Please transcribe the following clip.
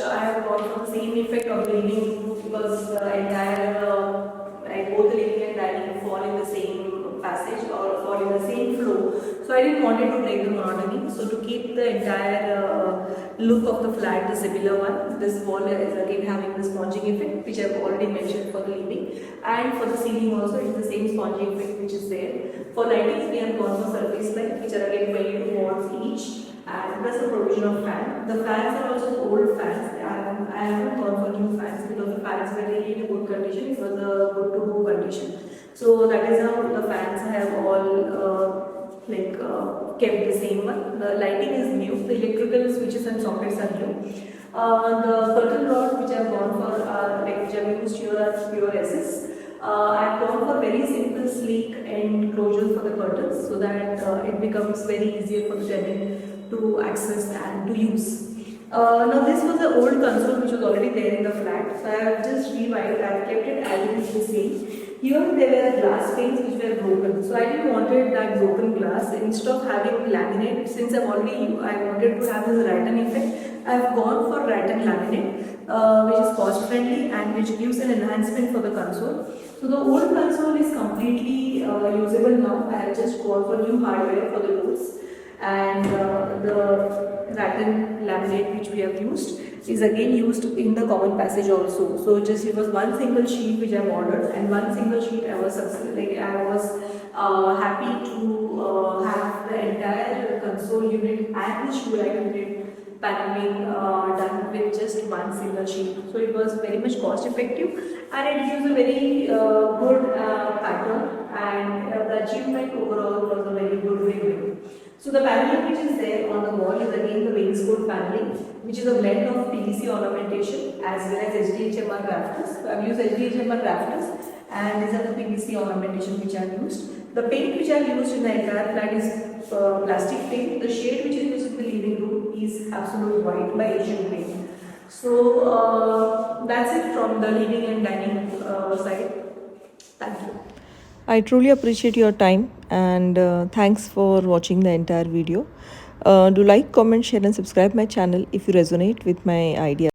I have gone for the same effect of the living room because the entire like both the living and dining fall in the same passage or fall in the same floor. So I didn't want it to break the monotony. So to keep the entire look of the flat the similar one, this wall is again having the sponging effect, which I've already mentioned for the living, and for the ceiling also it's the same sponging effect which is there. For lightings we have gone for surface light, which are again 22 watts each, and plus the provision of fan. The fans are also old fans. I haven't gone for new fans because the fans were really in a good condition. It was a good to go condition. So that is how the fans have all kept the same one. The lighting is new. The electrical switches and sockets are new. The curtain rod which I have gone for are which I have used here are pure SS. I have gone for very simple, sleek enclosure for the curtains so that it becomes very easier for the tenant to access and to use. Now this was the old console which was already there in the flat. So I have just rewired. I have kept it as it is the same. Here there were glass panes which were broken. So I didn't wanted that broken glass. Instead of having laminate, since I wanted to have this rattan effect, I have gone for rattan laminate, which is cost friendly and which gives an enhancement for the console. So the old console is completely usable now. I have just gone for new hardware for the doors, and the rattan laminate which we have used is again used in the common passage also. So just it was one single sheet which I have ordered, and one single sheet I was happy to have the entire console unit and the shoe rack unit paneling done with just one single sheet. So it was very much cost effective, and it gives a very good pattern, and the achievement overall was a very good review. So the paneling which is there on the wall is again the wainscot paneling, which is a blend of PVC ornamentation as well as HDHMR rafters. So I have used HDHMR rafters, and these are the PVC ornamentation which I have used. The paint which I have used in the entire flat is plastic paint. The shade which is used in the living room is absolute white by Asian Paint. So that's it from the living and dining side. Thank you. I truly appreciate your time, and thanks for watching the entire video. Do like, comment, share and subscribe my channel if you resonate with my idea.